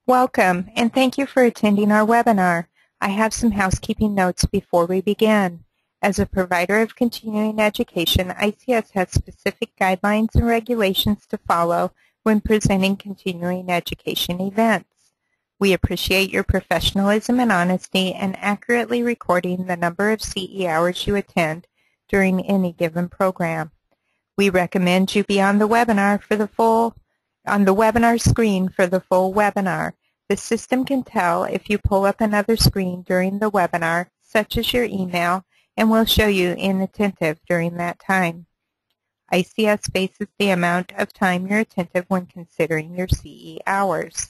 Welcome, and thank you for attending our webinar. I have some housekeeping notes before we begin. As a provider of continuing education, ICS has specific guidelines and regulations to follow when presenting continuing education events. We appreciate your professionalism and honesty in accurately recording the number of CE hours you attend during any given program. We recommend you be on the webinar screen for the full webinar. The system can tell if you pull up another screen during the webinar, such as your email, and will show you inattentive during that time. ICS bases the amount of time you're attentive when considering your CE hours.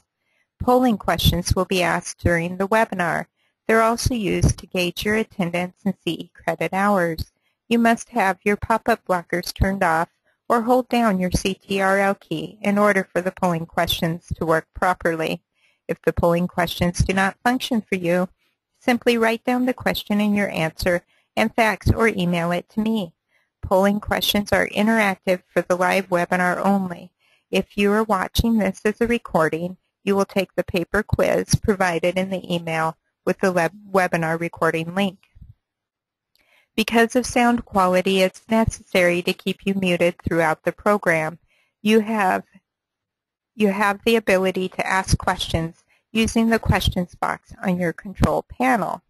Polling questions will be asked during the webinar. They're also used to gauge your attendance and CE credit hours. You must have your pop-up blockers turned off or hold down your CTRL key in order for the polling questions to work properly. If the polling questions do not function for you, simply write down the question and your answer and fax or email it to me. Polling questions are interactive for the live webinar only. If you are watching this as a recording, you will take the paper quiz provided in the email with the webinar recording link. Because of sound quality, it's necessary to keep you muted throughout the program. You have the ability to ask questions using the questions box on your control panel.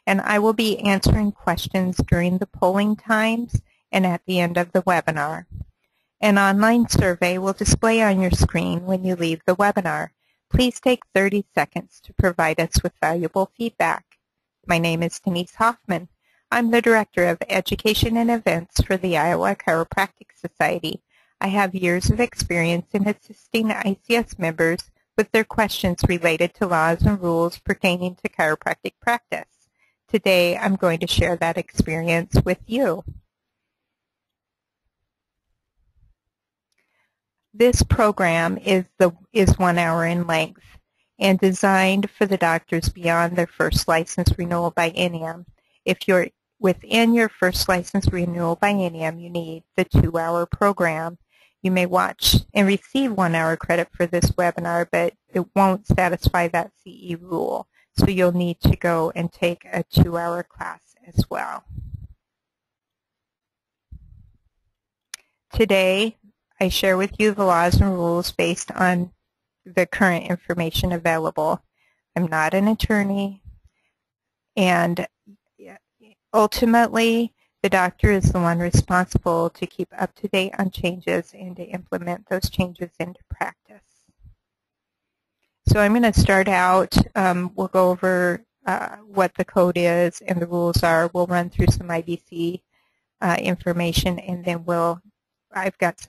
And I will be answering questions during the polling times and at the end of the webinar. An online survey will display on your screen when you leave the webinar. Please take 30 seconds to provide us with valuable feedback. My name is Denise Hoffman. I'm the Director of Education and Events for the Iowa Chiropractic Society. I have years of experience in assisting ICS members with their questions related to laws and rules pertaining to chiropractic practice. Today, I'm going to share that experience with you. This program is 1 hour in length and designed for the doctors beyond their first license renewal biennium. If you're within your first license renewal biennium, you need the 2-hour program. You may watch and receive 1 hour credit for this webinar, but it won't satisfy that CE rule. So you'll need to go and take a 2-hour class as well. Today, I share with you the laws and rules based on the current information available. I'm not an attorney, and ultimately, the doctor is the one responsible to keep up to date on changes and to implement those changes into practice. So I'm going to start out. We'll go over what the code is and the rules are. We'll run through some IBC information, and then I've got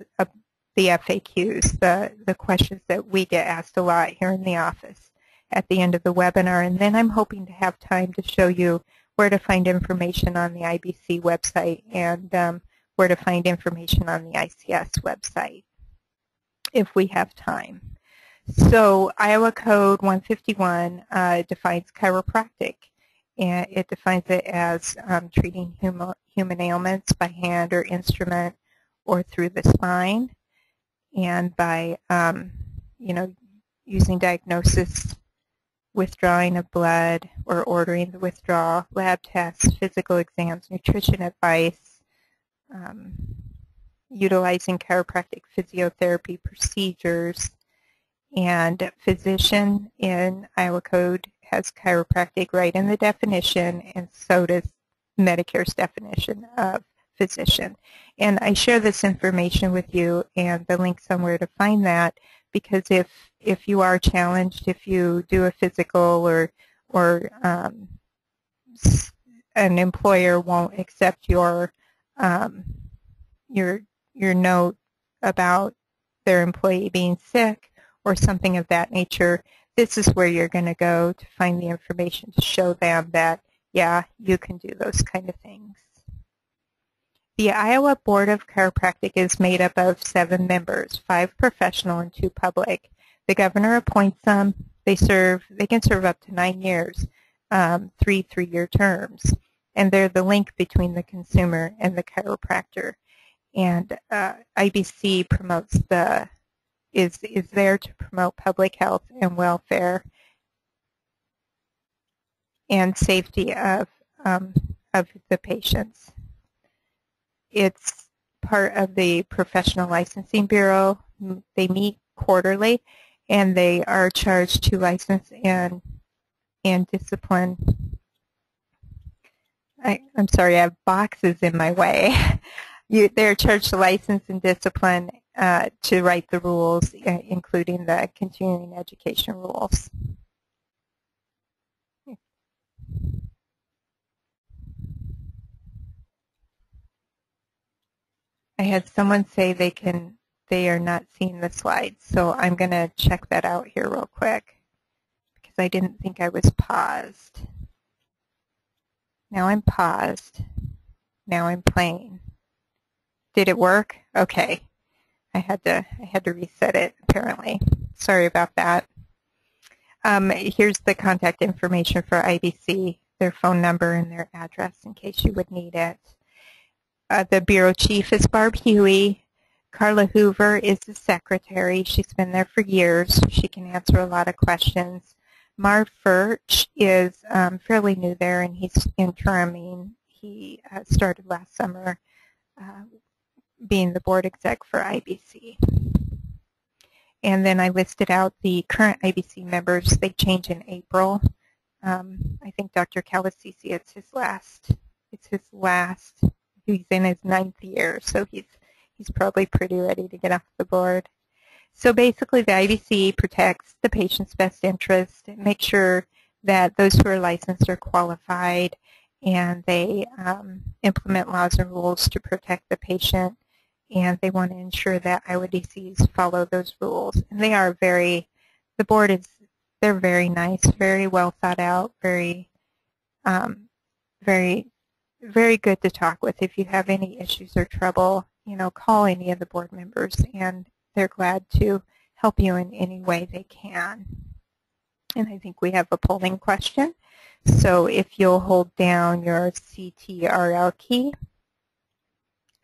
the FAQs, the questions that we get asked a lot here in the office at the end of the webinar. And then I'm hoping to have time to show you where to find information on the IBC website and where to find information on the ICS website if we have time. So Iowa Code 151 defines chiropractic, and it defines it as treating human ailments by hand or instrument or through the spine, and by using diagnosis, withdrawing of blood or ordering the withdrawal, lab tests, physical exams, nutrition advice, utilizing chiropractic physiotherapy procedures, and physician in Iowa Code has chiropractic right in the definition, and so does Medicare's definition of physician. And I share this information with you and the link somewhere to find that, because if you are challenged, if you do a physical or an employer won't accept your note about their employee being sick or something of that nature, this is where you're going to go to find the information to show them that, yeah, you can do those kind of things. The Iowa Board of Chiropractic is made up of 7 members, 5 professional and 2 public. The governor appoints them. They can serve up to 9 years, 3 3-year terms, and they're the link between the consumer and the chiropractor. And IBC promotes the is there to promote public health and welfare and safety of the patients. It's part of the Professional Licensing Bureau. They meet quarterly, and they are charged to license and discipline. I'm sorry, I have boxes in my way. They're charged to license and discipline to write the rules, including the continuing education rules. I had someone say they are not seeing the slides, so I'm going to check that out here real quick because I didn't think I was paused. Now I'm paused. Now I'm playing. Did it work? Okay. I had to reset it apparently. Sorry about that. Here's the contact information for IBC, their phone number and their address in case you would need it. The Bureau Chief is Barb Huey. Carla Hoover is the Secretary. She's been there for years. She can answer a lot of questions. Marv Furch is fairly new there, and he's interiming. He started last summer being the board exec for IBC. And then I listed out the current IBC members. They change in April. I think Dr. Calasisi, it's his last. He's in his 9th year, so he's probably pretty ready to get off the board. So basically, the IBC protects the patient's best interest, and makes sure that those who are licensed are qualified, and they implement laws and rules to protect the patient, and they want to ensure that IODCs follow those rules. And they are they're very nice, very well thought out, very good to talk with. If you have any issues or trouble, call any of the board members, and they're glad to help you in any way they can. And I think we have a polling question. So if you'll hold down your CTRL key,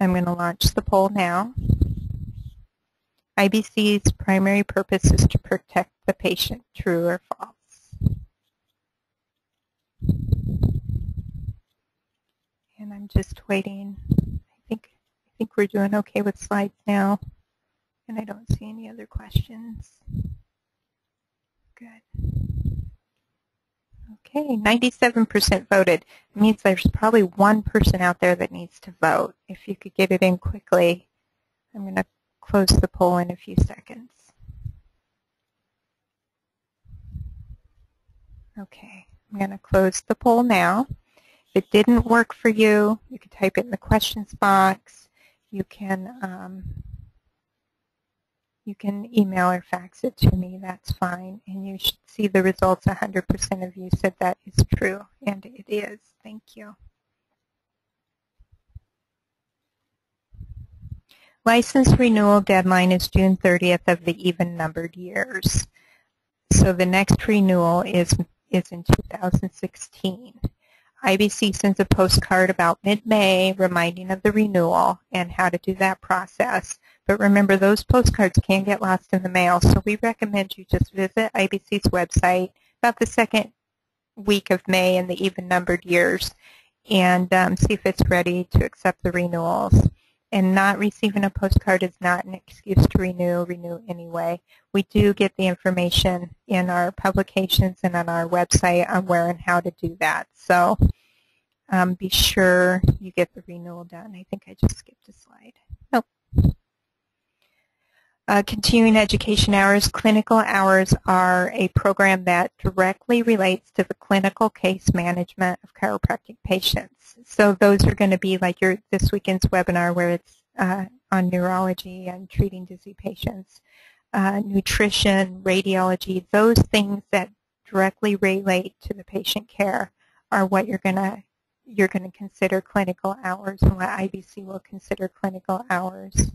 I'm going to launch the poll now. IBC's primary purpose is to protect the patient, true or false? And I'm just waiting. I think we're doing okay with slides now, and I don't see any other questions. Good. Okay, 97% voted. It means there's probably one person out there that needs to vote. If you could get it in quickly, I'm going to close the poll in a few seconds. Okay, I'm going to close the poll now. If it didn't work for you, you can type it in the questions box. You can email or fax it to me. That's fine. And you should see the results. 100% of you said that is true, and it is. Thank you. License renewal deadline is June 30th of the even-numbered years. So the next renewal is in 2016. IBC sends a postcard about mid-May reminding of the renewal and how to do that process. But remember, those postcards can get lost in the mail, so we recommend you just visit IBC's website about the second week of May in the even-numbered years and see if it's ready to accept the renewals. And not receiving a postcard is not an excuse to renew anyway. We do get the information in our publications and on our website on where and how to do that. So be sure you get the renewal done. I think I just skipped a slide. Nope. Continuing education hours. Clinical hours are a program that directly relates to the clinical case management of chiropractic patients. So those are going to be like this weekend's webinar where it's on neurology and treating dizzy patients, nutrition, radiology. Those things that directly relate to the patient care are what you're going to consider clinical hours, and what IBC will consider clinical hours.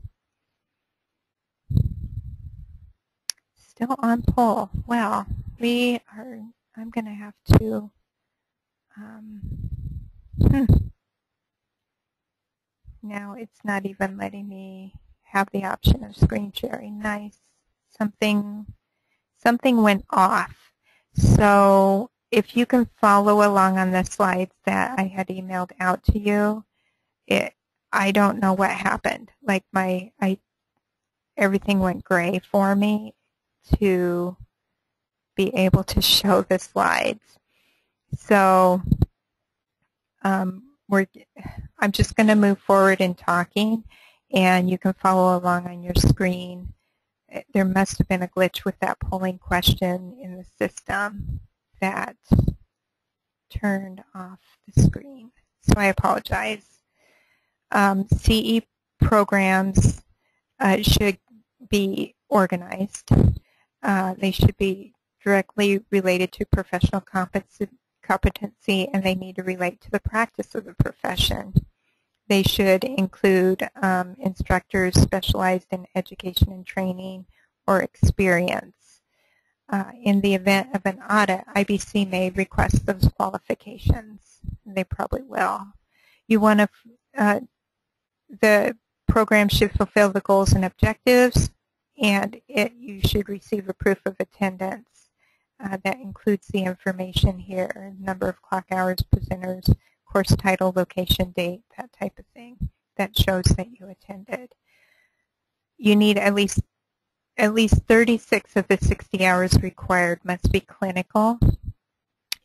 Still on poll. Well, I'm going to have to, now it's not even letting me have the option of screen sharing. Nice. something went off. So if you can follow along on the slides that I had emailed out to you, I don't know what happened. Like everything went gray for me to be able to show the slides. So I'm just going to move forward in talking, and you can follow along on your screen. There must have been a glitch with that polling question in the system that turned off the screen. So I apologize. CE programs should be organized. They should be directly related to professional competency, and they need to relate to the practice of the profession. They should include instructors specialized in education and training or experience. In the event of an audit, IBC may request those qualifications. They probably will. You want to, the program should fulfill the goals and objectives, and you should receive a proof of attendance. That includes the information here, number of clock hours, presenters, course title, location, date, that type of thing that shows that you attended. You need at least 36 of the 60 hours required must be clinical,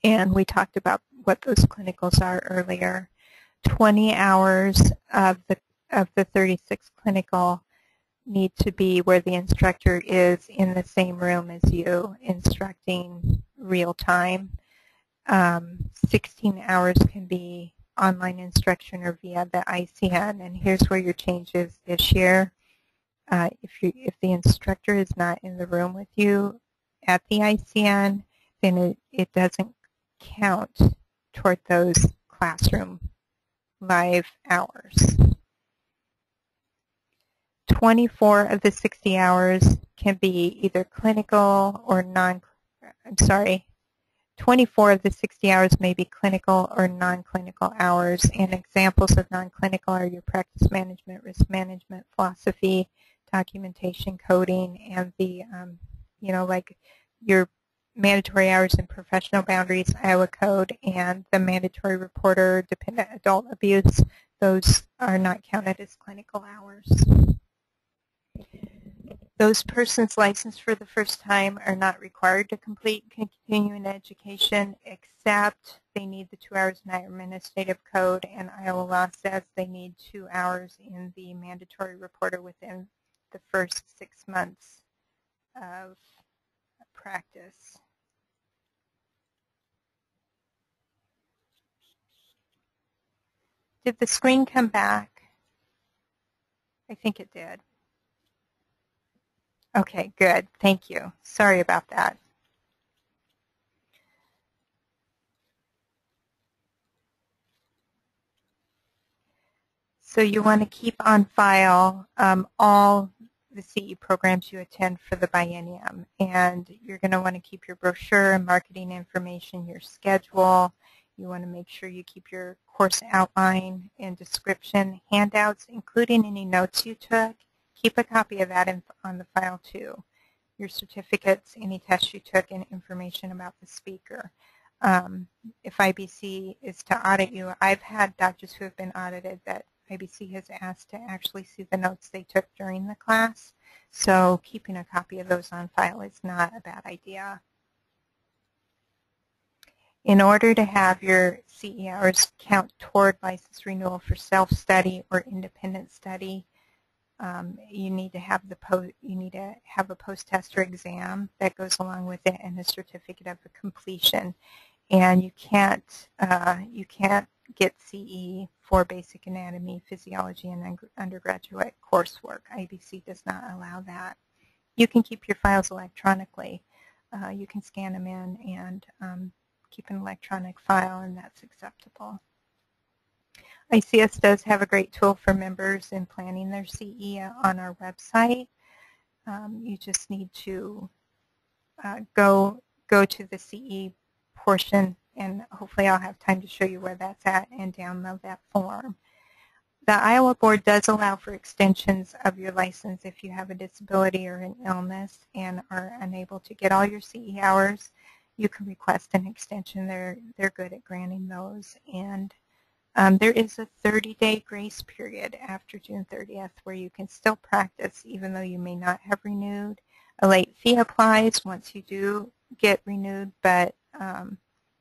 and we talked about what those clinicals are earlier. 20 hours of the 36 clinical need to be where the instructor is in the same room as you, instructing real time. 16 hours can be online instruction or via the ICN, and here's where your change is this year. If the instructor is not in the room with you at the ICN, then it doesn't count toward those classroom live hours. 24 of the 60 hours can be either clinical or 24 of the 60 hours may be clinical or non-clinical hours, and examples of non-clinical are your practice management, risk management, philosophy, documentation, coding, and the, like your mandatory hours in professional boundaries, Iowa Code, and the mandatory reporter, dependent adult abuse. Those are not counted as clinical hours. Those persons licensed for the first time are not required to complete continuing education, except they need the 2 hours in administrative code, and Iowa law says they need 2 hours in the mandatory reporter within the first 6 months of practice. Did the screen come back? I think it did. Okay, good. Thank you. Sorry about that. So you want to keep on file all the CE programs you attend for the Biennium, and you're going to want to keep your brochure and marketing information, your schedule. You want to make sure you keep your course outline and description, handouts, including any notes you took. Keep a copy of that on the file too. Your certificates, any tests you took, and information about the speaker. If IBC is to audit you, I've had doctors who have been audited that IBC has asked to actually see the notes they took during the class. So keeping a copy of those on file is not a bad idea. In order to have your CE hours count toward license renewal for self-study or independent study, you need to have a post-test or exam that goes along with it, and a certificate of completion. And you can't get CE for basic anatomy, physiology, and undergraduate coursework. IBC does not allow that. You can keep your files electronically. You can scan them in and keep an electronic file, and that's acceptable. ICS does have a great tool for members in planning their CE on our website. You just need to go to the CE portion, and hopefully I'll have time to show you where that's at, and download that form. The Iowa Board does allow for extensions of your license if you have a disability or an illness and are unable to get all your CE hours. You can request an extension. They're good at granting those. And there is a 30-day grace period after June 30th where you can still practice even though you may not have renewed. A late fee applies once you do get renewed, but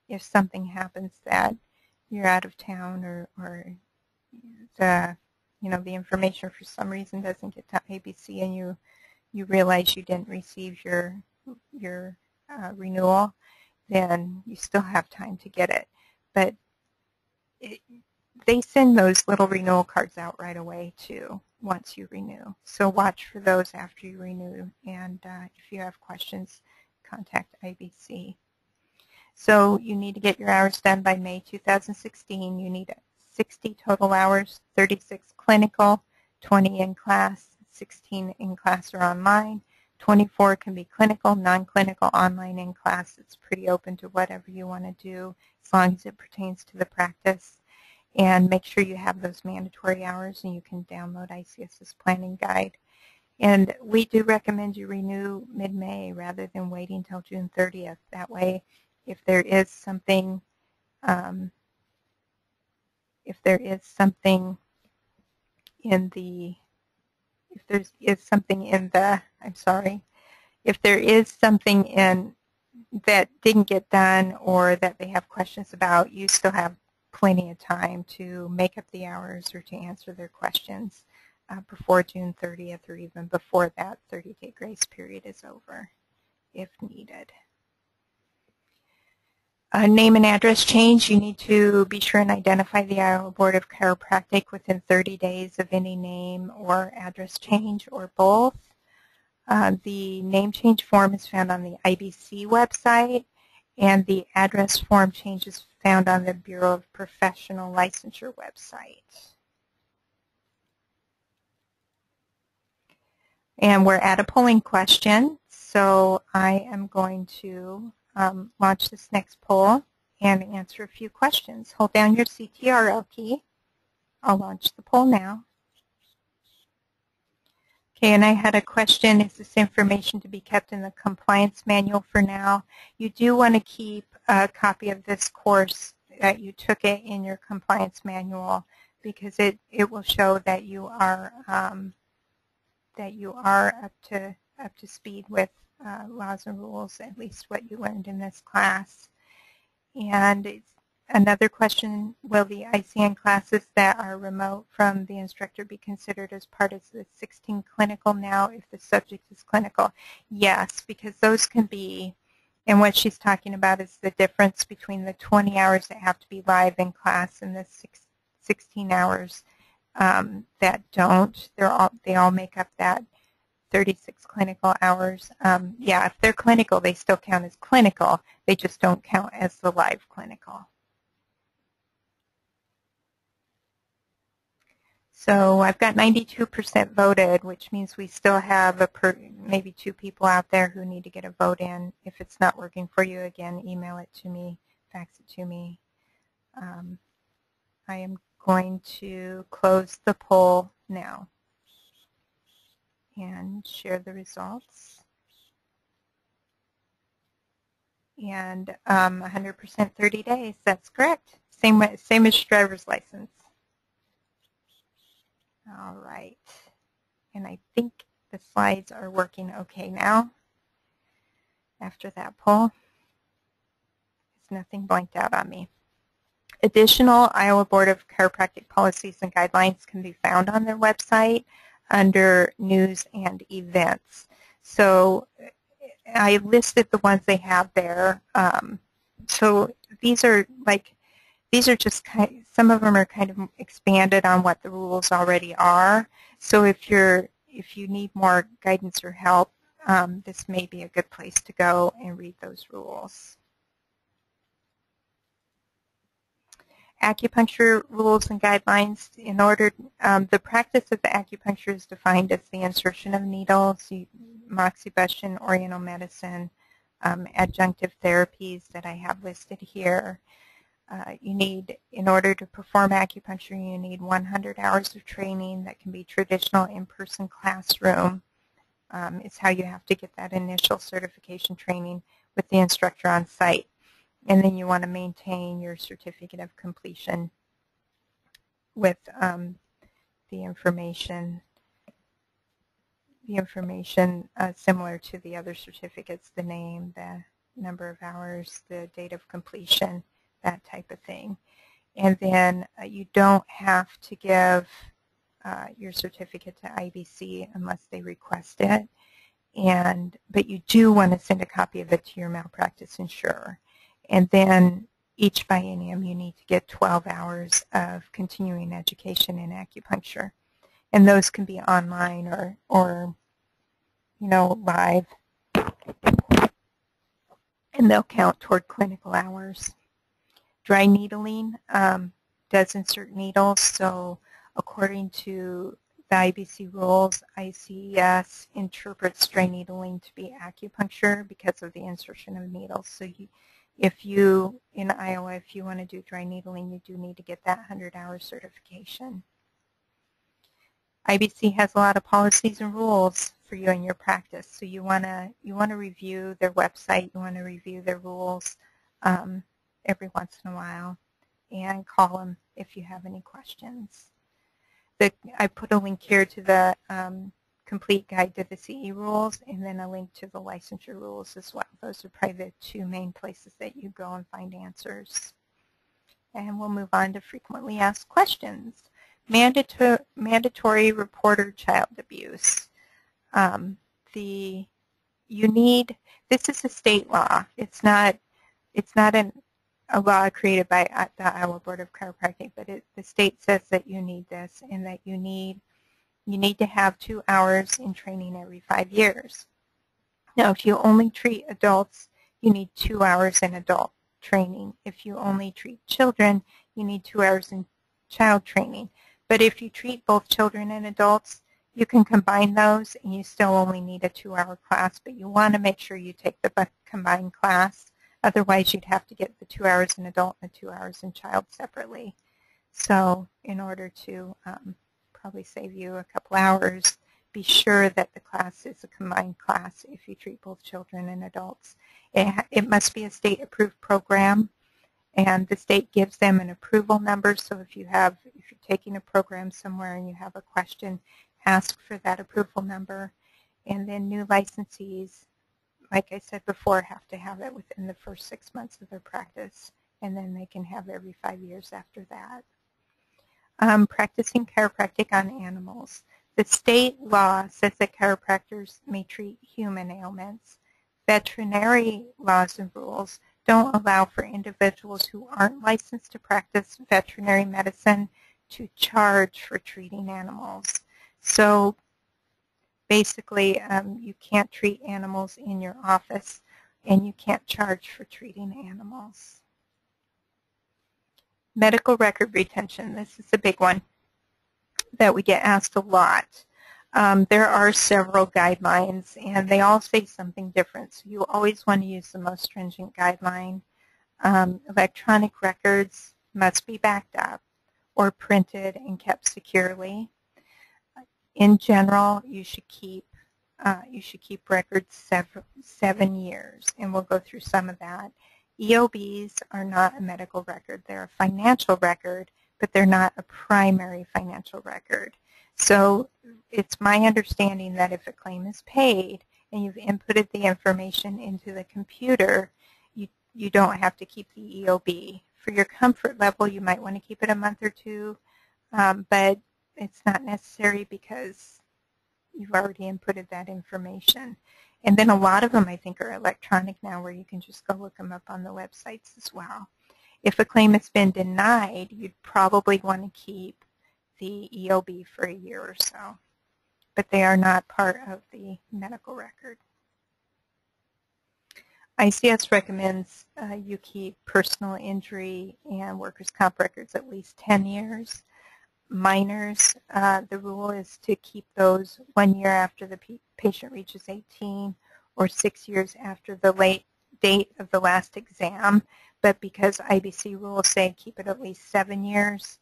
if something happens that you're out of town or the information for some reason doesn't get to ABC and you realize you didn't receive your renewal, then you still have time to get it. But they send those little renewal cards out right away too once you renew. So watch for those after you renew, and if you have questions, contact IBC. So you need to get your hours done by May 2016. You need 60 total hours, 36 clinical, 20 in class, 16 in class or online. 24 can be clinical, non-clinical, online, in class. It's pretty open to whatever you want to do as long as it pertains to the practice. And make sure you have those mandatory hours, and you can download ICS's planning guide. And we do recommend you renew mid-May rather than waiting until June 30th. That way, if there is something in the that didn't get done or that they have questions about, you still have plenty of time to make up the hours or to answer their questions before June 30th or even before that 30-day grace period is over if needed. Name and address change. You need to be sure and identify the Iowa Board of Chiropractic within 30 days of any name or address change or both. The name change form is found on the IBC website, and the address form change is found on the Bureau of Professional Licensure website. And we're at a polling question, so I am going to launch this next poll and answer a few questions. Hold down your CTRL key. I'll launch the poll now. Okay, and I had a question, is this information to be kept in the compliance manual for now? You do want to keep a copy of this course that you took it in your compliance manual because it will show that you are up to speed with laws and rules, at least what you learned in this class. And another question, will the ICN classes that are remote from the instructor be considered as part of the 16 clinical now if the subject is clinical? Yes, because those can be, and what she's talking about is the difference between the 20 hours that have to be live in class and the 16 hours that don't. They all make up that 36 clinical hours. Yeah, if they're clinical, they still count as clinical. They just don't count as the live clinical. So I've got 92% voted, which means we still have maybe 2 people out there who need to get a vote in. If it's not working for you, again, email it to me, fax it to me. I am going to close the poll now and share the results. And 100% 30 days, that's correct. Same as driver's license. All right, and I think the slides are working okay now after that poll. There's nothing blanked out on me. Additional Iowa Board of Chiropractic policies and guidelines can be found on their website under News and Events. So I listed the ones they have there. So these are just some of them are kind of expanded on what the rules already are. So if you need more guidance or help, this may be a good place to go and read those rules. Acupuncture rules and guidelines. The practice of the acupuncture is defined as the insertion of needles, moxibustion, oriental medicine, adjunctive therapies that I have listed here. In order to perform acupuncture, you need 100 hours of training that can be traditional in-person classroom. It's how you have to get that initial certification training with the instructor on site. And then you want to maintain your certificate of completion with the information similar to the other certificates, the name, the number of hours, the date of completion, that type of thing. And then you don't have to give your certificate to IBC unless they request it. But you do want to send a copy of it to your malpractice insurer. And then each biennium you need to get 12 hours of continuing education in acupuncture. And those can be online or live. And they'll count toward clinical hours. Dry needling does insert needles, so according to the IBC rules, ICES interprets dry needling to be acupuncture because of the insertion of needles. So in Iowa, if you want to do dry needling, you do need to get that 100-hour certification. IBC has a lot of policies and rules for you in your practice, so you want to review their website, you want to review their rules every once in a while, and call them if you have any questions. I put a link here to the complete guide to the CE rules, and then a link to the licensure rules as well. Those are probably the two main places that you go and find answers. And we'll move on to frequently asked questions. Mandatory reporter child abuse. This is a state law. It's not a law created by the Iowa Board of Chiropractic, but the state says that you need this, and that you need to have 2 hours in training every 5 years. Now, if you only treat adults, you need 2 hours in adult training. If you only treat children, you need 2 hours in child training. But if you treat both children and adults, you can combine those, and you still only need a 2-hour class, but you want to make sure you take the combined class. Otherwise, you'd have to get the 2 hours in adult and the 2 hours in child separately. So in order to probably save you a couple hours, be sure that the class is a combined class if you treat both children and adults. It must be a state-approved program, and the state gives them an approval number. So if you're taking a program somewhere and you have a question, ask for that approval number. And then new licensees, like I said before, have to have it within the first 6 months of their practice, and then they can have every 5 years after that. Practicing chiropractic on animals. The state law says that chiropractors may treat human ailments. Veterinary laws and rules don't allow for individuals who aren't licensed to practice veterinary medicine to charge for treating animals. So basically, you can't treat animals in your office, and you can't charge for treating animals. Medical record retention. This is a big one that we get asked a lot. There are several guidelines, and they all say something different. So you always want to use the most stringent guideline. Electronic records must be backed up or printed and kept securely. In general, you should keep records 7 years, and we'll go through some of that. EOBs are not a medical record. They're a financial record, but they're not a primary financial record. So it's my understanding that if a claim is paid and you've inputted the information into the computer, you don't have to keep the EOB. For your comfort level, you might want to keep it a month or two, but it's not necessary because you've already inputted that information. And then a lot of them, I think, are electronic now, where you can just go look them up on the websites as well. If a claim has been denied, you'd probably want to keep the EOB for a year or so, but they are not part of the medical record. ICS recommends you keep personal injury and workers' comp records at least 10 years. Minors, the rule is to keep those 1 year after the patient reaches 18 or 6 years after the date of the last exam. but because IBC rules say keep it at least 7 years,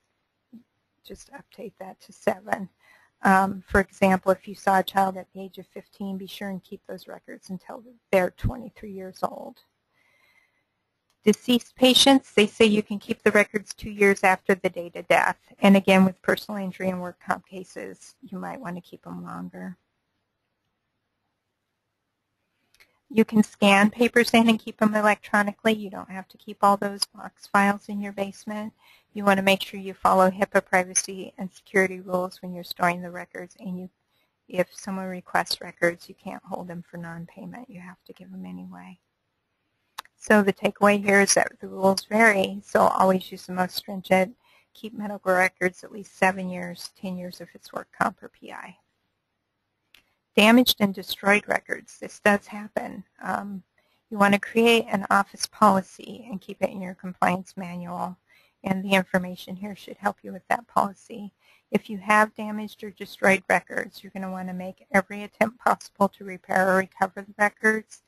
just update that to 7. For example, if you saw a child at the age of 15, be sure and keep those records until they're 23 years old. Deceased patients, they say you can keep the records 2 years after the date of death. And again, with personal injury and work comp cases, you might want to keep them longer. You can scan papers in and keep them electronically. You don't have to keep all those box files in your basement. You want to make sure you follow HIPAA privacy and security rules when you're storing the records. And if someone requests records, you can't hold them for non-payment. You have to give them anyway. So the takeaway here is that the rules vary, so always use the most stringent. Keep medical records at least 7 years, 10 years if it's work comp or PI. Damaged and destroyed records. This does happen. You want to create an office policy and keep it in your compliance manual, and the information here should help you with that policy. If you have damaged or destroyed records, you're going to want to make every attempt possible to repair or recover the records.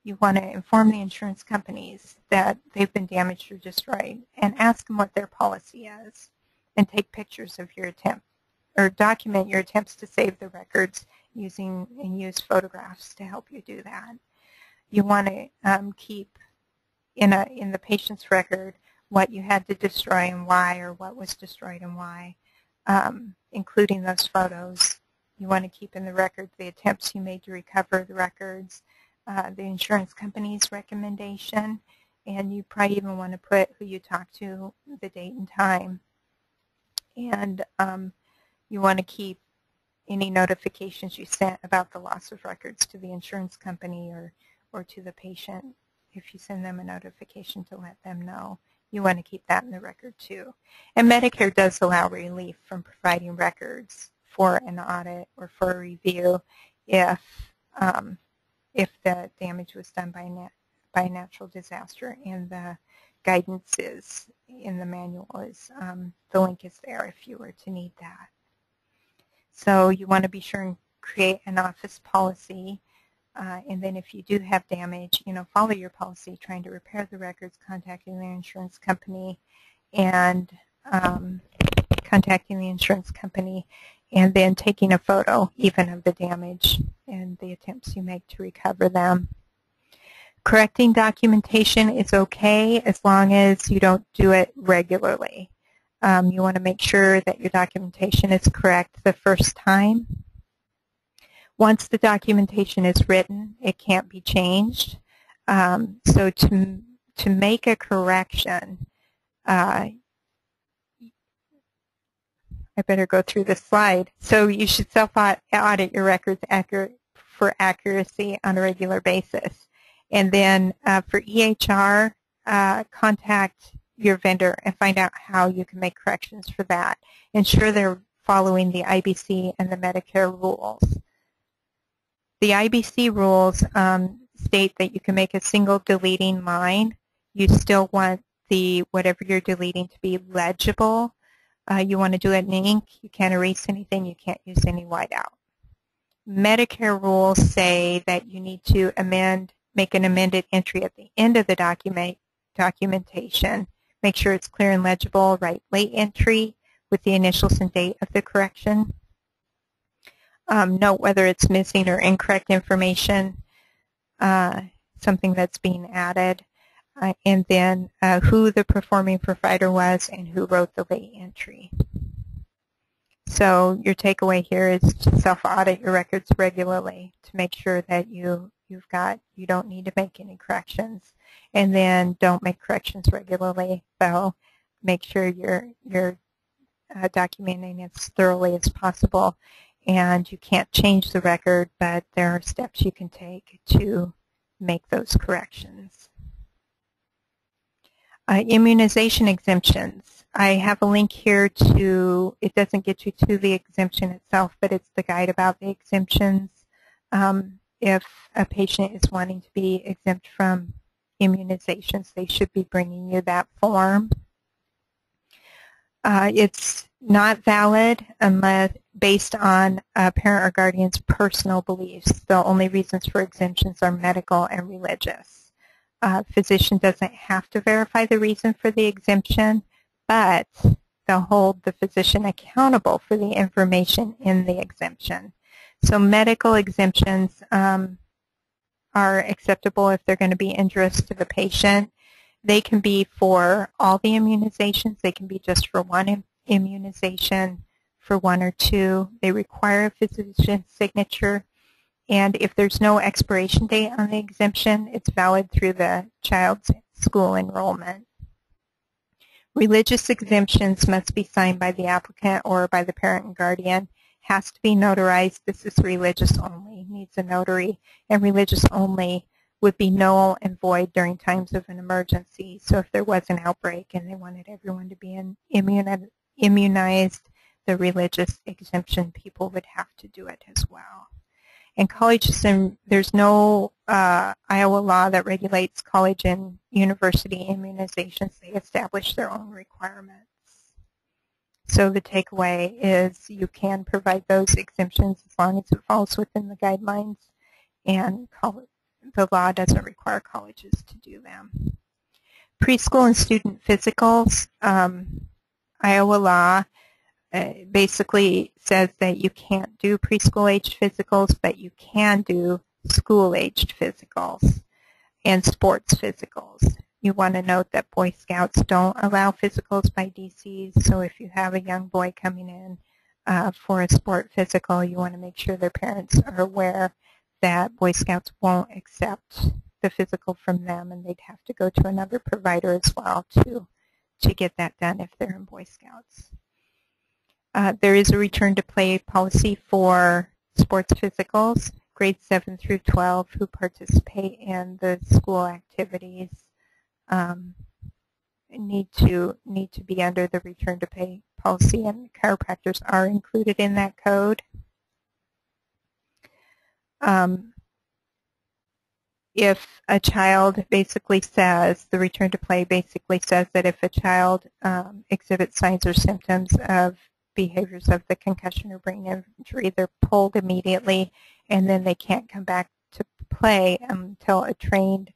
You want to inform the insurance companies that they've been damaged or destroyed and ask them what their policy is, and take pictures of your attempt or document your attempts to save the records using and use photographs to help you do that. You want to keep in the patient's record what you had to destroy and why, or what was destroyed and why, including those photos. You want to keep in the record the attempts you made to recover the records, the insurance company's recommendation, and you probably even want to put who you talked to, the date and time. And you want to keep any notifications you sent about the loss of records to the insurance company or to the patient. If you send them a notification to let them know, you want to keep that in the record too. And Medicare does allow relief from providing records for an audit or for a review if the damage was done by a natural disaster, and the guidance is in the manual is the link is there if you were to need that. So you want to be sure and create an office policy, and then if you do have damage, follow your policy, trying to repair the records, contacting the insurance company, and and then taking a photo even of the damage and the attempts you make to recover them. Correcting documentation is okay as long as you don't do it regularly. You want to make sure that your documentation is correct the first time. Once the documentation is written, it can't be changed. So to make a correction, I better go through this slide. So you should self-audit your records for accuracy on a regular basis. And then for EHR, contact your vendor and find out how you can make corrections for that. Ensure they're following the IBC and the Medicare rules. The IBC rules state that you can make a single deleting line. You still want whatever you're deleting to be legible. You want to do it in ink. You can't erase anything. You can't use any whiteout. Medicare rules say that you need to make an amended entry at the end of the documentation. Make sure it's clear and legible. Write late entry with the initials and date of the correction. Note whether it's missing or incorrect information, something that's being added. And then who the performing provider was and who wrote the late entry. So your takeaway here is to self-audit your records regularly to make sure that you don't need to make any corrections. And then don't make corrections regularly. So make sure you're documenting as thoroughly as possible. And you can't change the record, but there are steps you can take to make those corrections. Immunization exemptions. I have a link here to, it doesn't get you to the exemption itself, but it's the guide about the exemptions. If a patient is wanting to be exempt from immunizations, they should be bringing you that form. It's not valid unless based on a parent or guardian's personal beliefs. The only reasons for exemptions are medical and religious. Physician doesn't have to verify the reason for the exemption, but they'll hold the physician accountable for the information in the exemption. So medical exemptions are acceptable if they're going to be injurious to the patient. They can be for all the immunizations. They can be just for one immunization, for one or two. They require a physician's signature. And if there's no expiration date on the exemption, it's valid through the child's school enrollment. Religious exemptions must be signed by the applicant or by the parent and guardian. Has to be notarized. This is religious only, needs a notary. And religious only would be null and void during times of an emergency. So if there was an outbreak and they wanted everyone to be immunized, the religious exemption people would have to do it as well. And colleges, there's no Iowa law that regulates college and university immunizations. They establish their own requirements. So the takeaway is you can provide those exemptions as long as it falls within the guidelines, and the law doesn't require colleges to do them. Preschool and student physicals, Iowa law basically says that you can't do preschool-aged physicals, but you can do school-aged physicals and sports physicals. You want to note that Boy Scouts don't allow physicals by DCs, so if you have a young boy coming in for a sport physical, you want to make sure their parents are aware that Boy Scouts won't accept the physical from them, and they'd have to go to another provider as well to get that done if they're in Boy Scouts. There is a return to play policy for sports physicals. Grades 7 through 12 who participate in the school activities need to be under the return to play policy, and chiropractors are included in that code. If a child basically says, the return to play basically says that if a child exhibits signs or symptoms of behaviors of the concussion or brain injury, they're pulled immediately, and then they can't come back to play until a trained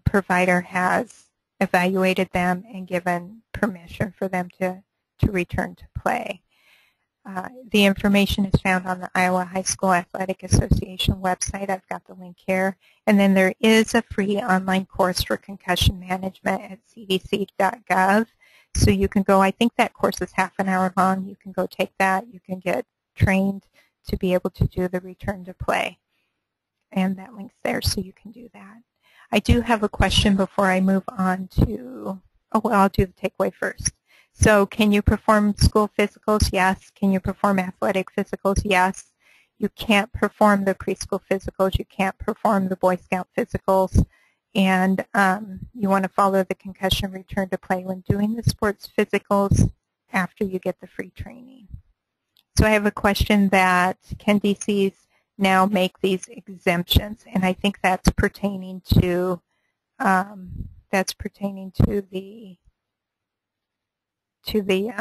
provider has evaluated them and given permission for them to return to play. The information is found on the Iowa High School Athletic Association website. I've got the link here. And then there is a free online course for concussion management at cdc.gov. So you can go, I think that course is half an hour long. You can go take that. You can get trained to be able to do the return to play. And that link's there, so you can do that. I do have a question before I move on to, I'll do the takeaway first. So can you perform school physicals? Yes. Can you perform athletic physicals? Yes. You can't perform the preschool physicals. You can't perform the Boy Scout physicals. And you want to follow the concussion return to play when doing the sports physicals after you get the free training. So I have a question that can DCs now make these exemptions? And I think that's pertaining to the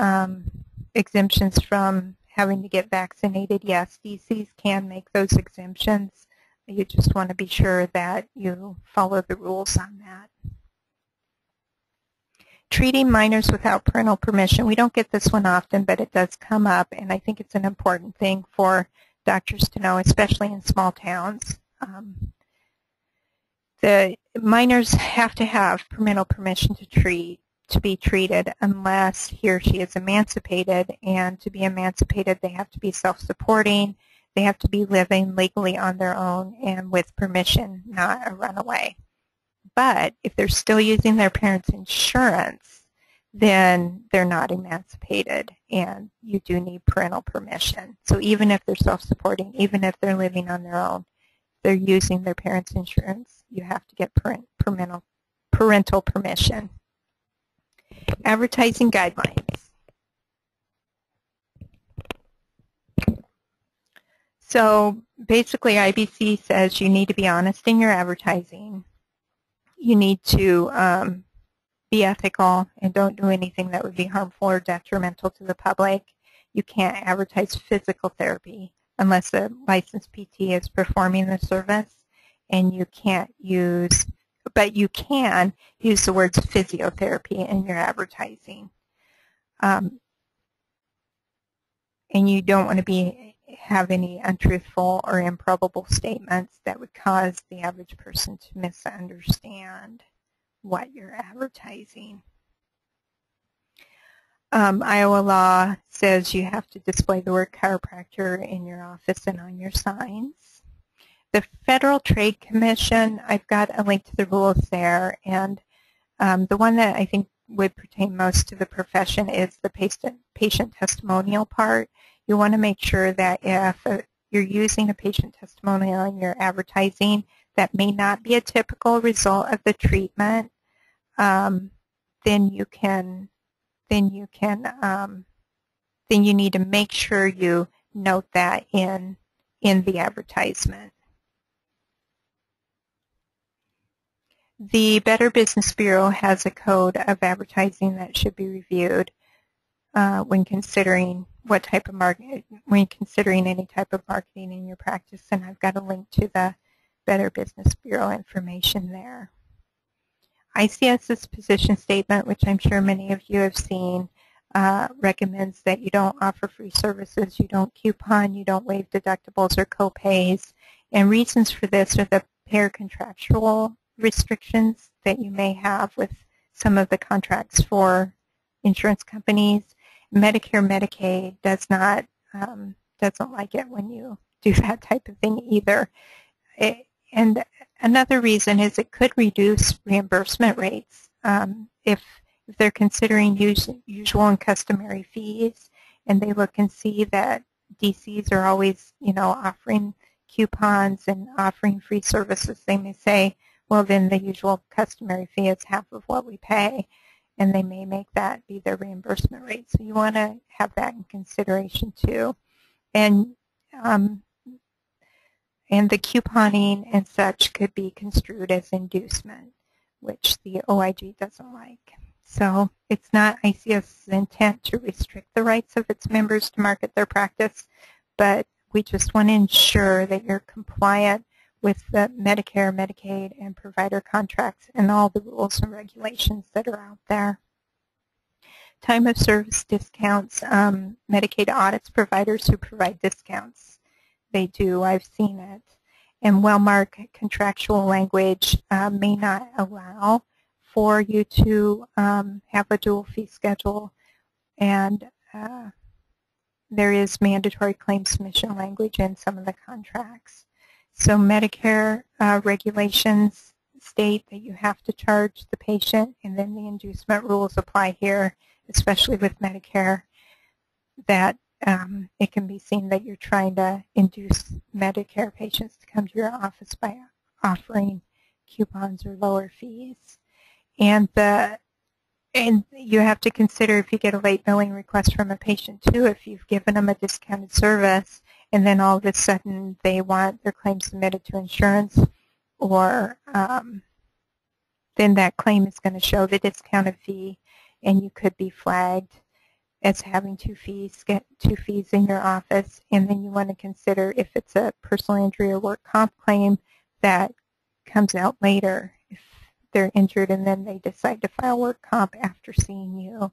exemptions from having to get vaccinated. Yes, DCs can make those exemptions. You just want to be sure that you follow the rules on that. Treating minors without parental permission. We don't get this one often, but it does come up, and I think it's an important thing for doctors to know, especially in small towns. The minors have to have parental permission to be treated unless he or she is emancipated, and to be emancipated they have to be self-supporting, they have to be living legally on their own and with permission, not a runaway. But if they're still using their parents' insurance, then they're not emancipated, and you do need parental permission. So even if they're self-supporting, even if they're living on their own, they're using their parents' insurance, you have to get parental permission. Advertising guidelines. So basically IBC says you need to be honest in your advertising. You need to be ethical and don't do anything that would be harmful or detrimental to the public. You can't advertise physical therapy unless a licensed PT is performing the service, and you can't use but you can use the words physiotherapy in your advertising. And you don't want to have any untruthful or improbable statements that would cause the average person to misunderstand what you're advertising. Iowa law says you have to display the word chiropractor in your office and on your signs. The Federal Trade Commission, I've got a link to the rules there, and the one that I think would pertain most to the profession is the patient testimonial part. You want to make sure that if you're using a patient testimonial in your advertising that may not be a typical result of the treatment, then you need to make sure you note that in the advertisement. The Better Business Bureau has a code of advertising that should be reviewed when considering any type of marketing in your practice, and I've got a link to the Better Business Bureau information there. ICS's position statement, which I'm sure many of you have seen, recommends that you don't offer free services, you don't coupon, you don't waive deductibles or co-pays, and reasons for this are the payer contractual restrictions that you may have with some of the contracts for insurance companies. Medicare, Medicaid doesn't like it when you do that type of thing either. And another reason is it could reduce reimbursement rates if they're considering usual and customary fees, and they look and see that DCs are always, offering coupons and offering free services. They may say, well, then the usual customary fee is half of what we pay, and they may make that be their reimbursement rate. So you want to have that in consideration too. And the couponing and such could be construed as inducement, which the OIG doesn't like. So it's not ICS's intent to restrict the rights of its members to market their practice, but we just want to ensure that you're compliant with the Medicare, Medicaid, and provider contracts and all the rules and regulations that are out there. Time of service discounts, Medicaid audits providers who provide discounts. They do, I've seen it. And well-marked contractual language may not allow for you to have a dual fee schedule, and there is mandatory claim submission language in some of the contracts. So Medicare regulations state that you have to charge the patient, and then the inducement rules apply here, especially with Medicare, that it can be seen that you're trying to induce Medicare patients to come to your office by offering coupons or lower fees. And you have to consider, if you get a late billing request from a patient too, if you've given them a discounted service and then all of a sudden they want their claim submitted to insurance, or then that claim is going to show the discounted fee, and you could be flagged as having two fees in your office. And then you want to consider if it's a personal injury or work comp claim that comes out later. If they're injured and then they decide to file work comp after seeing you,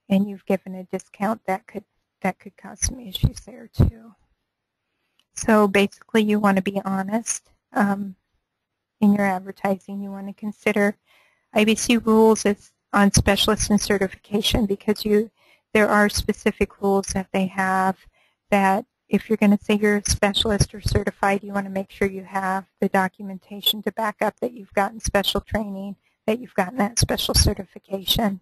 and you've given a discount, that could cause some issues there too. So basically, you want to be honest in your advertising. You want to consider IBC rules on specialists and certification, because there are specific rules that they have that if you're going to say you're a specialist or certified, you want to make sure you have the documentation to back up that you've gotten special training, that you've gotten that special certification.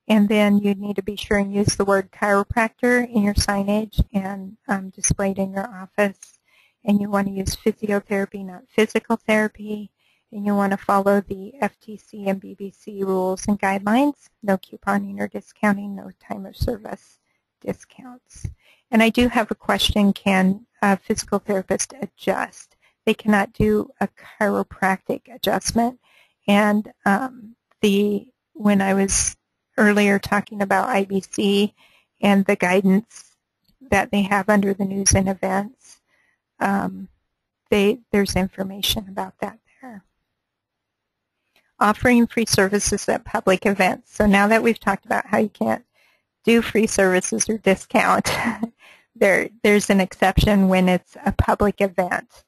And then you need to be sure and use the word chiropractor in your signage and displayed in your office. And you want to use physiotherapy, not physical therapy. And you want to follow the FTC and BBC rules and guidelines. No couponing or discounting, no time of service discounts. And I do have a question: can a physical therapist adjust? They cannot do a chiropractic adjustment. And when I was earlier talking about IBC and the guidance that they have under the news and events, there's information about that there. Offering free services at public events. So now that we've talked about how you can't do free services or discount, there's an exception when it's a public event.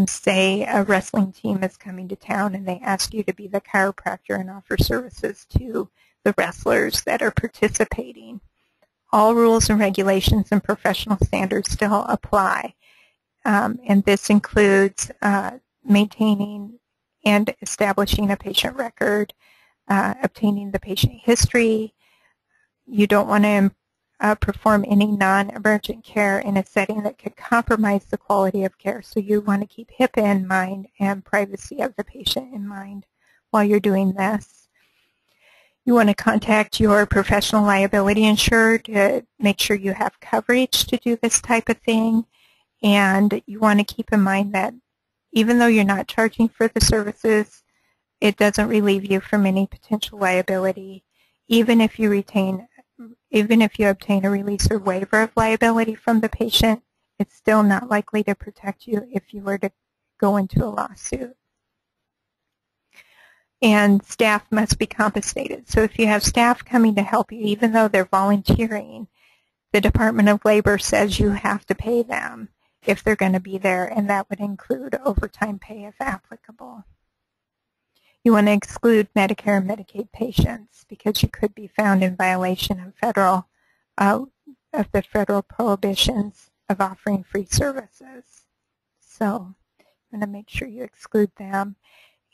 Say a wrestling team is coming to town and they ask you to be the chiropractor and offer services to the wrestlers that are participating. All rules and regulations and professional standards still apply. And this includes maintaining and establishing a patient record, obtaining the patient history. You don't want to perform any non-emergent care in a setting that could compromise the quality of care. So you want to keep HIPAA in mind and privacy of the patient in mind while you're doing this. You want to contact your professional liability insurer to make sure you have coverage to do this type of thing. And you want to keep in mind that even though you're not charging for the services, it doesn't relieve you from any potential liability. Even if you obtain a release or waiver of liability from the patient, it's still not likely to protect you if you were to go into a lawsuit. And staff must be compensated. So if you have staff coming to help you, even though they're volunteering, the Department of Labor says you have to pay them if they're going to be there, and that would include overtime pay if applicable. You want to exclude Medicare and Medicaid patients because you could be found in violation of the federal prohibitions of offering free services. So you want to make sure you exclude them.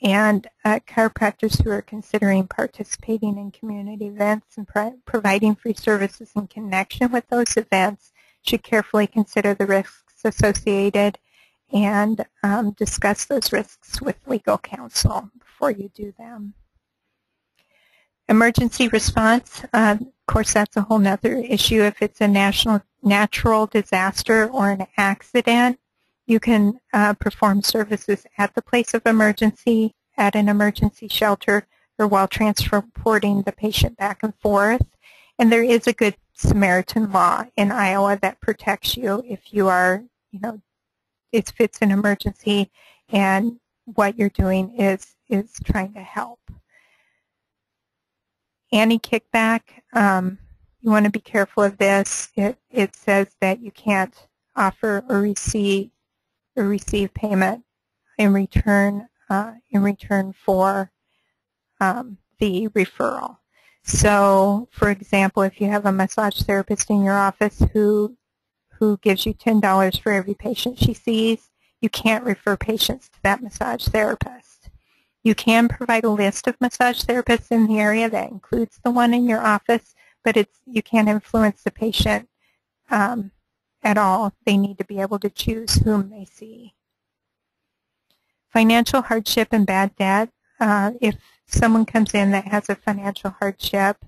And chiropractors who are considering participating in community events and providing free services in connection with those events should carefully consider the risks associated and discuss those risks with legal counsel before you do them. Emergency response, of course, that's a whole other issue. If it's a natural disaster or an accident, you can perform services at the place of emergency, at an emergency shelter, or while transporting the patient back and forth. And there is a Good Samaritan law in Iowa that protects you if you are, if it's an emergency and what you're doing is trying to help. Anti-kickback, you want to be careful of this. It says that you can't offer or receive payment in return for the referral. So, for example, if you have a massage therapist in your office who gives you $10 for every patient she sees, you can't refer patients to that massage therapist. You can provide a list of massage therapists in the area that includes the one in your office, but you can't influence the patient at all. They need to be able to choose whom they see. Financial hardship and bad debt. If someone comes in that has a financial hardship,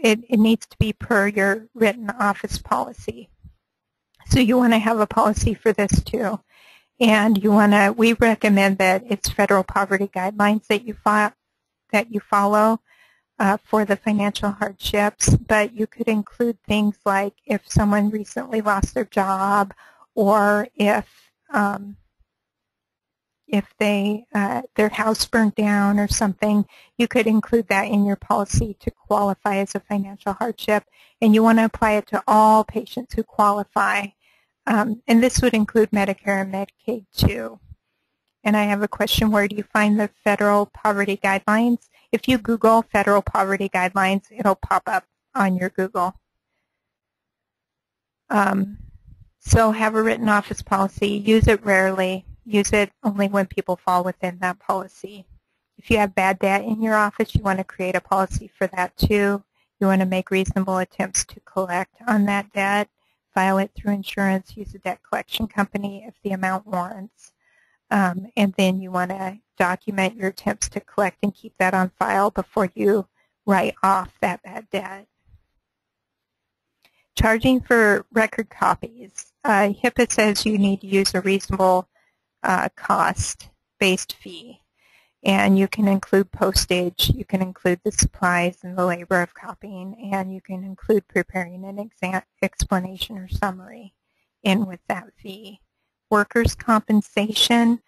it needs to be per your written office policy. So you want to have a policy for this too. And we recommend that it's federal poverty guidelines that you follow for the financial hardships, but you could include things like if someone recently lost their job, or if their house burned down or something, you could include that in your policy to qualify as a financial hardship. And you want to apply it to all patients who qualify. And this would include Medicare and Medicaid too. And I have a question, where do you find the federal poverty guidelines? If you Google federal poverty guidelines, it'll pop up on your Google. So have a written office policy. Use it rarely. Use it only when people fall within that policy. If you have bad debt in your office, you want to create a policy for that too. You want to make reasonable attempts to collect on that debt. File it through insurance. Use a debt collection company if the amount warrants. And then you want to document your attempts to collect and keep that on file before you write off that bad debt. Charging for record copies. HIPAA says you need to use a reasonable cost-based fee. And you can include postage, you can include the supplies and the labor of copying, and you can include preparing an explanation or summary in with that fee. Workers' compensation,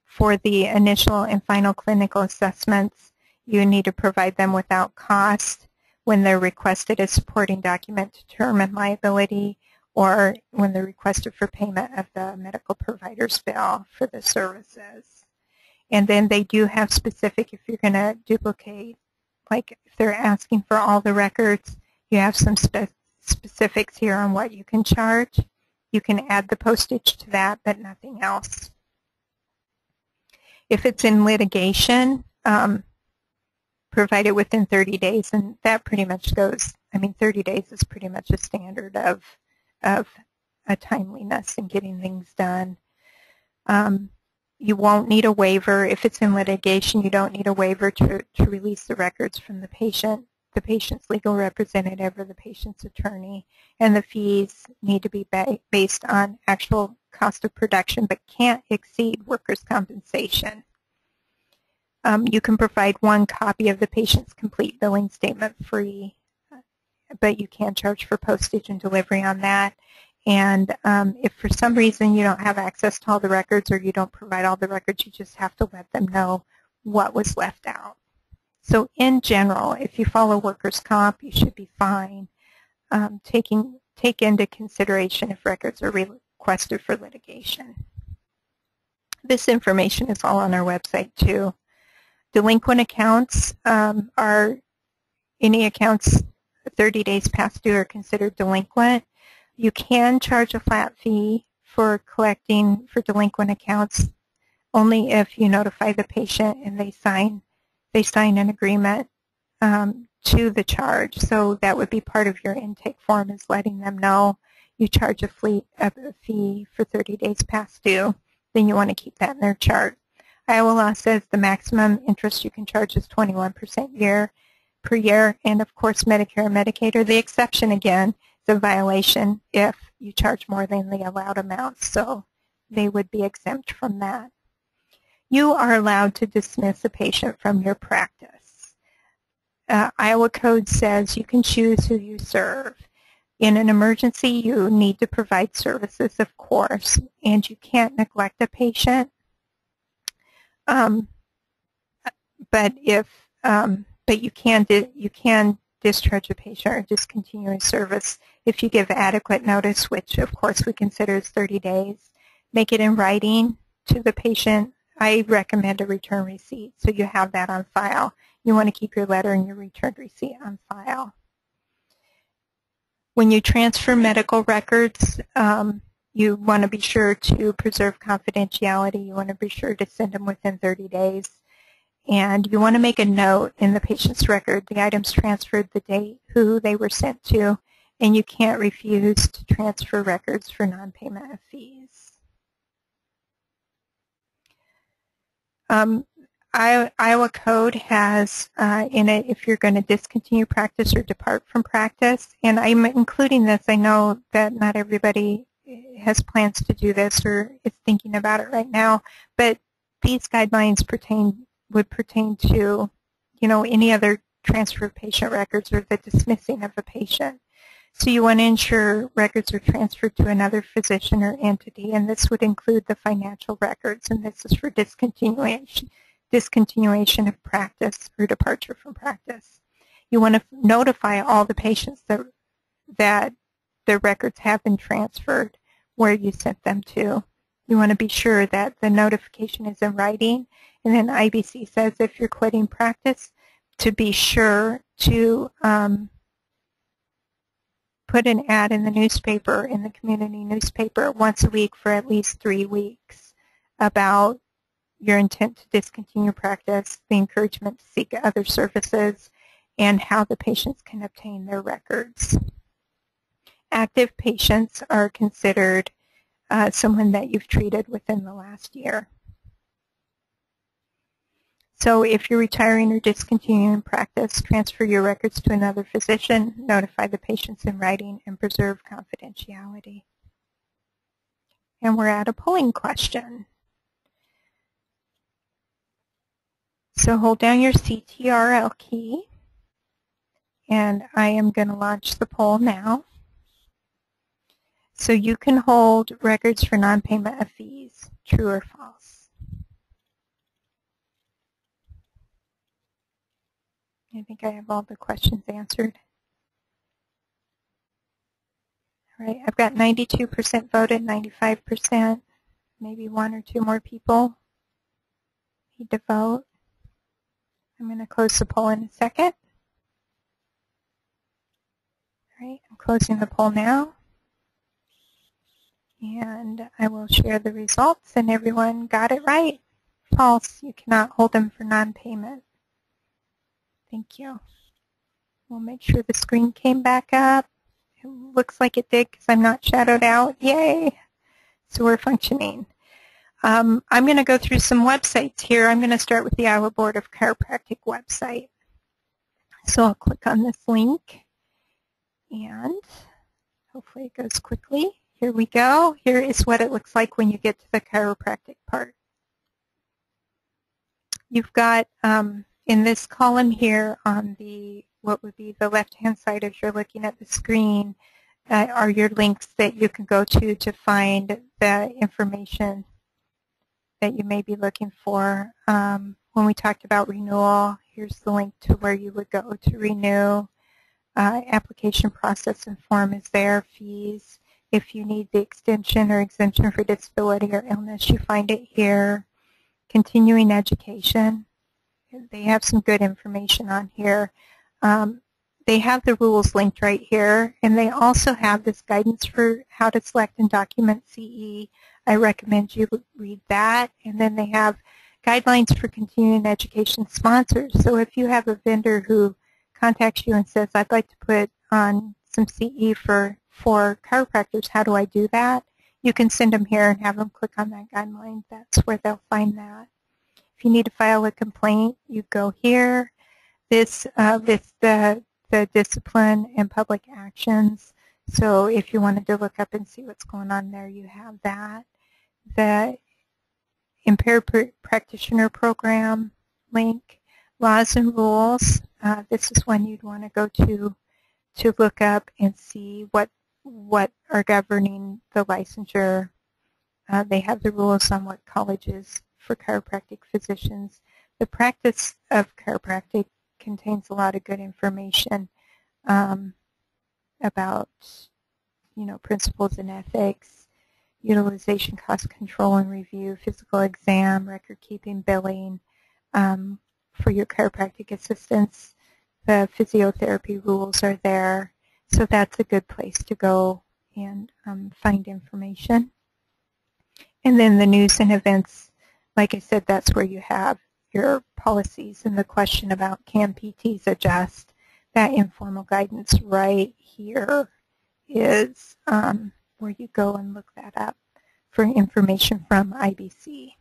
For the initial and final clinical assessments, you need to provide them without cost when they're requested as supporting document to determine liability, or when they're requested for payment of the medical provider's bill for the services. And then they do have specific, if you're going to duplicate, like if they're asking for all the records, you have some specifics here on what you can charge. You can add the postage to that, but nothing else. If it's in litigation, provide it within 30 days, and that pretty much goes, 30 days is pretty much a standard of a timeliness in getting things done. You won't need a waiver. If it's in litigation, you don't need a waiver to release the records from the patient's legal representative or the patient's attorney, and the fees need to be based on actual cost of production but can't exceed workers' compensation. You can provide one copy of the patient's complete billing statement free, but you can charge for postage and delivery on that. And if for some reason you don't have access to all the records or you don't provide all the records, you just have to let them know what was left out. So in general, if you follow workers' comp, you should be fine. Take into consideration if records are requested for litigation. This information is all on our website too. Delinquent accounts are any accounts 30 days past due are considered delinquent. You can charge a flat fee for collecting for delinquent accounts only if you notify the patient and they sign an agreement to the charge. So that would be part of your intake form, is letting them know you charge a fee for 30 days past due. Then you want to keep that in their chart. Iowa law says the maximum interest you can charge is 21% per year, and of course Medicare and Medicaid are the exception again. It's a violation if you charge more than the allowed amount, so they would be exempt from that. You are allowed to dismiss a patient from your practice. Iowa code says you can choose who you serve. In an emergency, you need to provide services, of course, and you can't neglect a patient. But you can discharge a patient or discontinue a service if you give adequate notice, which of course we consider is 30 days. Make it in writing to the patient. I recommend a return receipt, so you have that on file. You want to keep your letter and your return receipt on file. When you transfer medical records, you want to be sure to preserve confidentiality. You want to be sure to send them within 30 days. And you want to make a note in the patient's record, the items transferred, the date, who they were sent to, and you can't refuse to transfer records for non-payment of fees. Iowa code has in it if you're going to discontinue practice or depart from practice, and I'm including this. I know that not everybody has plans to do this or is thinking about it right now, but these guidelines would pertain to, any other transfer of patient records or the dismissing of a patient. So you want to ensure records are transferred to another physician or entity, and this would include the financial records, and this is for discontinuation of practice or departure from practice. You want to notify all the patients that their records have been transferred where you sent them to. You want to be sure that the notification is in writing, and then IBC says if you're quitting practice, to be sure to put an ad in the newspaper, in the community newspaper, once a week for at least 3 weeks about your intent to discontinue practice, the encouragement to seek other services, and how the patients can obtain their records. Active patients are considered someone that you've treated within the last year. So if you're retiring or discontinuing practice, transfer your records to another physician, notify the patients in writing, and preserve confidentiality. And we're at a polling question. So hold down your CTRL key, and I am going to launch the poll now. So you can hold records for non-payment of fees, true or false. I think I have all the questions answered. All right, I've got 92% voted, 95%. Maybe one or two more people need to vote. I'm going to close the poll in a second. All right, I'm closing the poll now. And I will share the results, and everyone got it right. False, you cannot hold them for non-payment. Thank you. We'll make sure the screen came back up. It looks like it did because I'm not shadowed out. Yay! So we're functioning. I'm going to go through some websites here. I'm going to start with the Iowa Board of Chiropractic website. So I'll click on this link, and hopefully it goes quickly. Here we go. Here is what it looks like when you get to the chiropractic part. You've got in this column here on the what would be the left-hand side as you're looking at the screen are your links that you can go to find the information that you may be looking for. When we talked about renewal, here's the link to where you would go to renew. Application process and form is there. Fees. If you need the extension or exemption for disability or illness, you find it here. Continuing education. They have some good information on here. They have the rules linked right here, and they also have this guidance for how to select and document CE. I recommend you read that. And then they have guidelines for continuing education sponsors. So if you have a vendor who contacts you and says, I'd like to put on some CE for chiropractors, how do I do that? You can send them here and have them click on that guideline. That's where they'll find that. If you need to file a complaint, you go here. This lists the discipline and public actions. So if you wanted to look up and see what's going on there, you have that. The Impaired Practitioner Program link, laws and rules. This is one you'd want to go to look up and see what are governing the licensure. They have the rules on what colleges for chiropractic physicians. The practice of chiropractic contains a lot of good information about, principles and ethics, utilization, cost control and review, physical exam, record keeping, billing for your chiropractic assistants. The physiotherapy rules are there, so that's a good place to go and find information. And then the news and events, like I said, that's where you have your policies and the question about can PTs adjust. That informal guidance right here is where you go and look that up for information from IBC.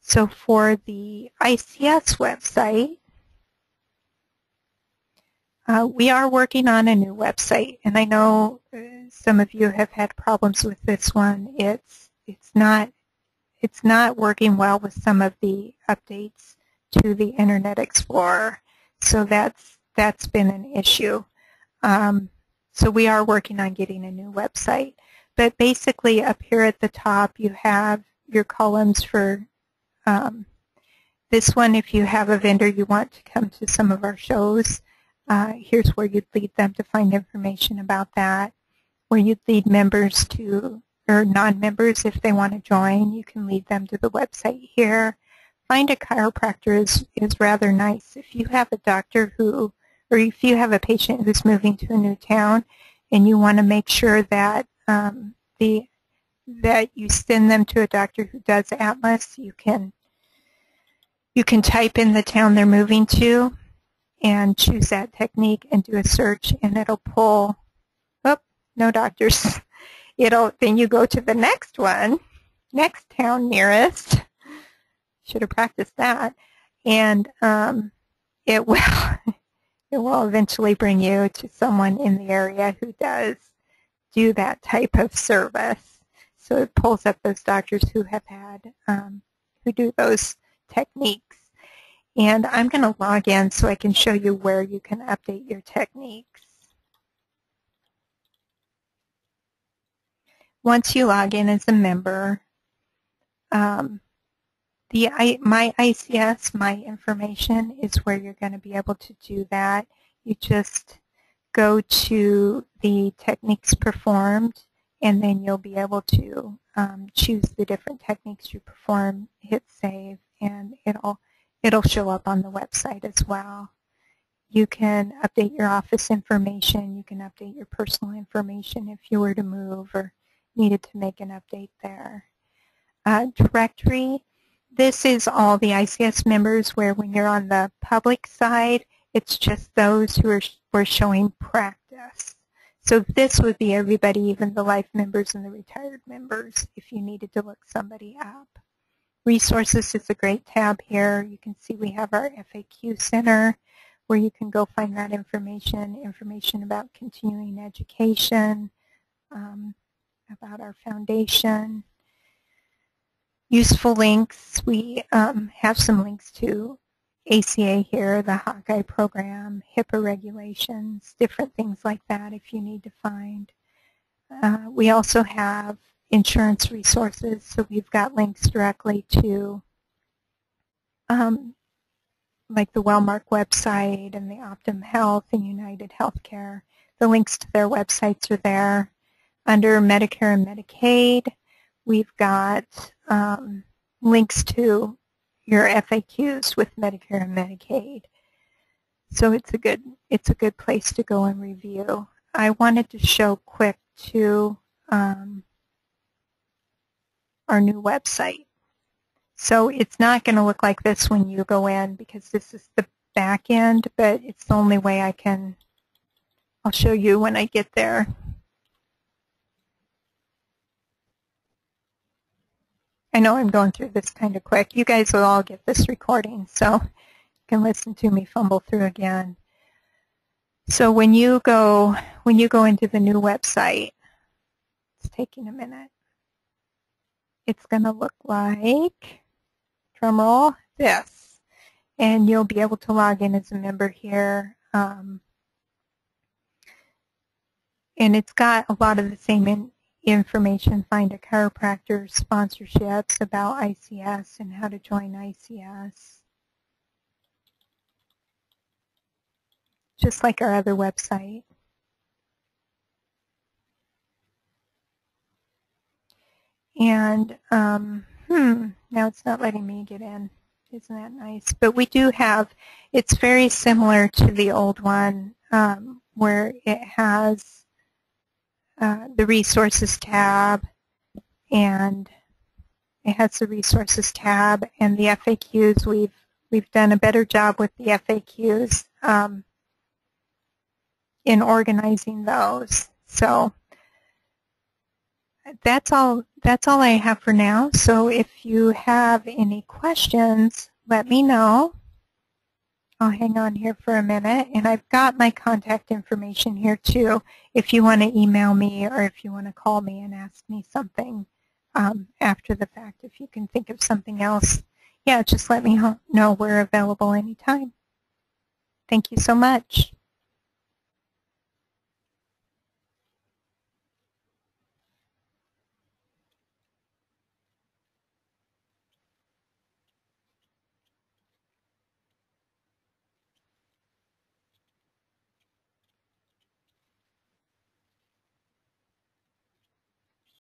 So for the ICS website, we are working on a new website, and I know some of you have had problems with this one. It's not working well with some of the updates to the Internet Explorer, so that's been an issue. So we are working on getting a new website. But basically, up here at the top, you have your columns for this one. If you have a vendor you want to come to some of our shows, here's where you'd lead them to find information about that. Where you'd lead members to, or non-members, if they want to join, you can lead them to the website here. Find a chiropractor is rather nice. If you have a doctor who, or if you have a patient who's moving to a new town and you want to make sure that that you send them to a doctor who does Atlas, you can type in the town they're moving to and choose that technique and do a search, and it'll pull, oh, no doctors. Then you go to the next one, next town nearest. Should have practiced that. And it will eventually bring you to someone in the area who does do that type of service. So it pulls up those doctors who have had, who do those techniques. And I'm going to log in so I can show you where you can update your techniques. Once you log in as a member, My ICS, my information, is where you're going to be able to do that. You just go to the techniques performed, and then you'll be able to choose the different techniques you perform, hit save, and it'll show up on the website as well. You can update your office information. You can update your personal information if you were to move or needed to make an update there. Directory, this is all the ICS members, where when you're on the public side, it's just those who are showing practice. So this would be everybody, even the life members and the retired members, if you needed to look somebody up. Resources is a great tab here. You can see we have our FAQ Center, where you can go find that information about continuing education, about our foundation. Useful links, we have some links to ACA here, the Hawkeye program, HIPAA regulations, different things like that if you need to find. We also have insurance resources, so we've got links directly to like the Wellmark website and the Optum Health and United Healthcare. The links to their websites are there. Under Medicare and Medicaid, we've got links to your FAQs with Medicare and Medicaid. So it's a good place to go and review. I wanted to show quick too our new website. So it's not going to look like this when you go in, because this is the back end, but it's the only way I'll show you when I get there. I know I'm going through this kind of quick. You guys will all get this recording, so you can listen to me fumble through again. So when you go into the new website, it's taking a minute. It's going to look like, drum roll, this. And you'll be able to log in as a member here. And it's got a lot of the same information, find a chiropractor, sponsorships, about ICS and how to join ICS. Just like our other website. And now it's not letting me get in. Isn't that nice? But we do have, it's very similar to the old one, where it has the resources tab, and it has the resources tab and the FAQs. We've done a better job with the FAQs in organizing those. So that's all I have for now. So if you have any questions, let me know. I'll hang on here for a minute, and I've got my contact information here too if you want to email me or if you want to call me and ask me something after the fact. If you can think of something else, yeah, just let me know. We're available anytime. Thank you so much.